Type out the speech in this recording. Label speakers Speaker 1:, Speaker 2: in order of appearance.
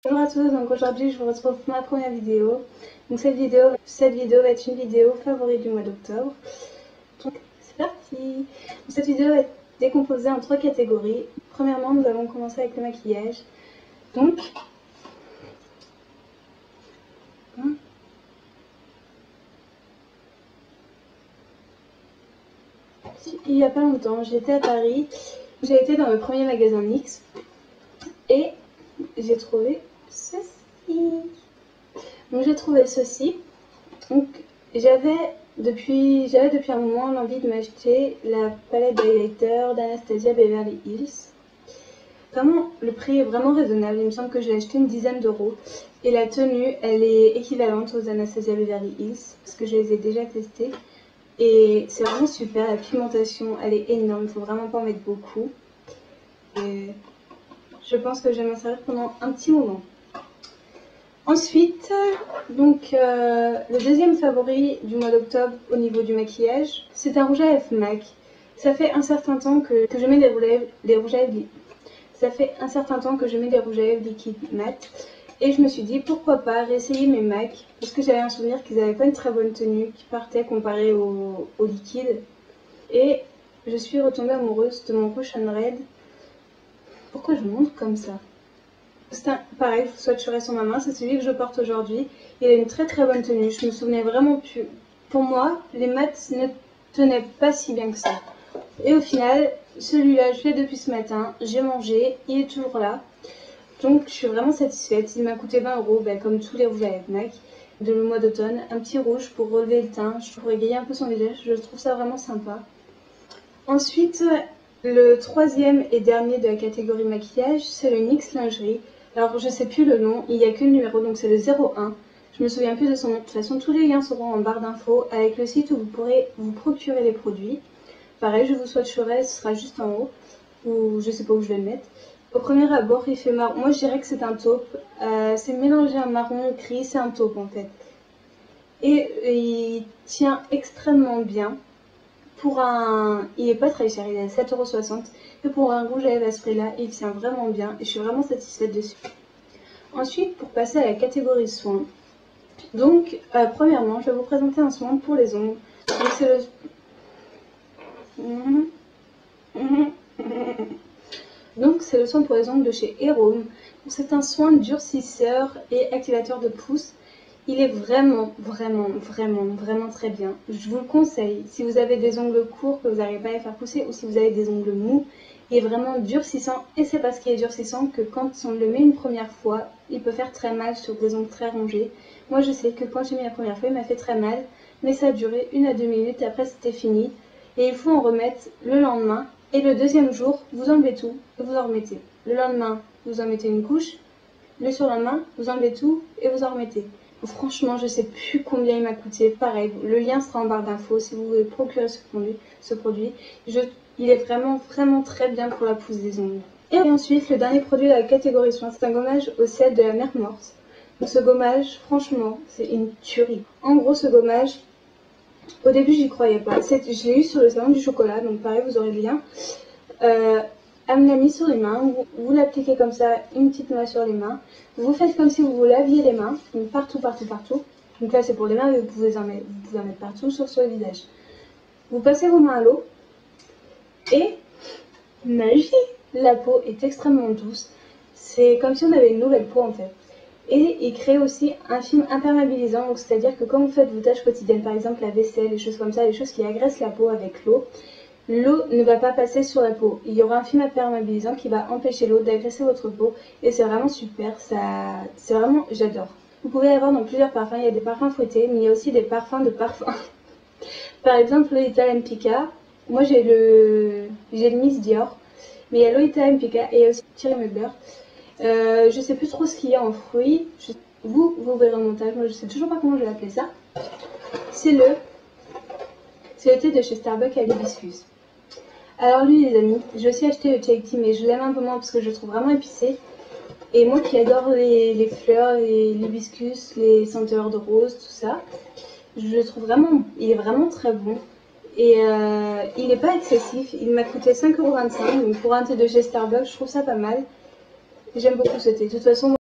Speaker 1: Bonjour à tous, donc aujourd'hui je vous retrouve pour ma première vidéo. Donc cette vidéo va être une vidéo favorite du mois d'octobre. Donc c'est parti. Donc, cette vidéo va être décomposée en 3 catégories. Premièrement, nous allons commencer avec le maquillage. Donc, il n'y a pas longtemps, j'étais à Paris. J'ai été dans le premier magasin NYX et j'ai trouvé ceci. Donc j'ai trouvé ceci. Donc j'avais depuis un moment l'envie de m'acheter la palette d'highlighter d'Anastasia Beverly Hills. Vraiment, le prix est vraiment raisonnable. Il me semble que j'ai acheté une dizaine d'euros. Et la tenue, elle est équivalente aux Anastasia Beverly Hills parce que je les ai déjà testées. Et c'est vraiment super. La pigmentation, elle est énorme. Il ne faut vraiment pas en mettre beaucoup. Et je pense que je vais m'en servir pendant un petit moment. Ensuite, donc le deuxième favori du mois d'octobre au niveau du maquillage, c'est un rouge à lèvres MAC. Ça fait un certain temps que je mets des rouges à lèvres. Ça fait un certain temps que je mets des rouges à lèvres liquides mat. Et je me suis dit pourquoi pas réessayer mes MAC. Parce que j'avais un souvenir qu'ils n'avaient pas une très bonne tenue qui partait comparé au liquide. Et je suis retombée amoureuse de mon Rouge and Red. Pourquoi je montre comme ça? Pareil, swatcherai sur ma main, c'est celui que je porte aujourd'hui. Il a une très très bonne tenue, je me souvenais vraiment plus. Pour moi, les mats ne tenaient pas si bien que ça. Et au final, celui-là, je l'ai depuis ce matin, j'ai mangé, il est toujours là. Donc je suis vraiment satisfaite, il m'a coûté 20 euros, comme tous les rouges à lèvres MAC de le mois d'automne. Un petit rouge pour relever le teint, pour égayer un peu son visage, je trouve ça vraiment sympa. Ensuite, le troisième et dernier de la catégorie maquillage, c'est le NYX Lingerie. Alors je sais plus le nom, il n'y a que le numéro, donc c'est le 01. Je me souviens plus de son nom. De toute façon, tous les liens seront en barre d'infos avec le site où vous pourrez vous procurer les produits. Pareil, je vous swatcherai, ce sera juste en haut, ou je sais pas où je vais le mettre. Au premier abord, il fait marron. Moi, je dirais que c'est un taupe. C'est mélangé à marron gris, c'est un taupe en fait. Et il tient extrêmement bien. Il est pas très cher, il est à 7,60 €. Et pour un rouge à lèvres à ce prix-là, il tient vraiment bien. Et je suis vraiment satisfaite dessus. Ensuite, pour passer à la catégorie soins. Donc, premièrement, je vais vous présenter un soin pour les ongles. Donc, c'est le soin pour les ongles de chez Erome. C'est un soin durcisseur et activateur de pouce. Il est vraiment très bien. Je vous le conseille. Si vous avez des ongles courts que vous n'arrivez pas à les faire pousser ou si vous avez des ongles mous, il est vraiment durcissant. Et c'est parce qu'il est durcissant que quand on le met une première fois, il peut faire très mal sur des ongles très rongés. Moi je sais que quand j'ai mis la première fois, il m'a fait très mal. Mais ça a duré 1 à 2 minutes et après c'était fini. Et il faut en remettre le lendemain. Et le deuxième jour, vous enlevez tout et vous en remettez. Le lendemain, vous en mettez une couche. Le surlendemain, vous enlevez tout et vous en remettez. Franchement, je sais plus combien il m'a coûté. Pareil, le lien sera en barre d'infos si vous voulez procurer ce produit. Il est vraiment très bien pour la pousse des ongles. Et ensuite, le dernier produit de la catégorie soins, c'est un gommage au sel de la mer morte. Donc ce gommage, franchement, c'est une tuerie. En gros, ce gommage, au début, j'y croyais pas. Je l'ai eu sur le salon du chocolat, donc pareil, vous aurez le lien. Elle me l'a mis sur les mains, vous l'appliquez comme ça, une petite noix sur les mains. Vous faites comme si vous vous laviez les mains, donc partout. Donc là c'est pour les mains, mais vous pouvez en mettre partout, sauf sur le visage. Vous passez vos mains à l'eau et magie, la peau est extrêmement douce. C'est comme si on avait une nouvelle peau en fait. Et il crée aussi un film imperméabilisant, donc c'est-à-dire que quand vous faites vos tâches quotidiennes, par exemple la vaisselle, les choses comme ça, les choses qui agressent la peau avec l'eau, l'eau ne va pas passer sur la peau. Il y aura un film imperméabilisant qui va empêcher l'eau d'agresser votre peau. Et c'est vraiment super. C'est vraiment, j'adore. Vous pouvez l'avoir dans plusieurs parfums. Il y a des parfums fruités, mais il y a aussi des parfums de parfums. Par exemple, Lolita Lempicka. Moi, j'ai le Miss Dior. Mais il y a Lolita Lempicka et il y a aussi Thierry Mugler. Je sais plus trop ce qu'il y a en fruits. Vous verrez au montage. Moi, je sais toujours pas comment je vais appeler ça. C'est le thé de chez Starbucks à l'hibiscus. Alors lui les amis, j'ai aussi acheté le Chai Tea mais je l'aime un peu moins parce que je le trouve vraiment épicé. Et moi qui adore les fleurs, l'hibiscus, les senteurs de rose, tout ça, je le trouve vraiment, il est vraiment très bon. Et il n'est pas excessif, il m'a coûté 5,25 €, donc pour un thé de chez Starbucks, je trouve ça pas mal. J'aime beaucoup ce thé. De toute façon,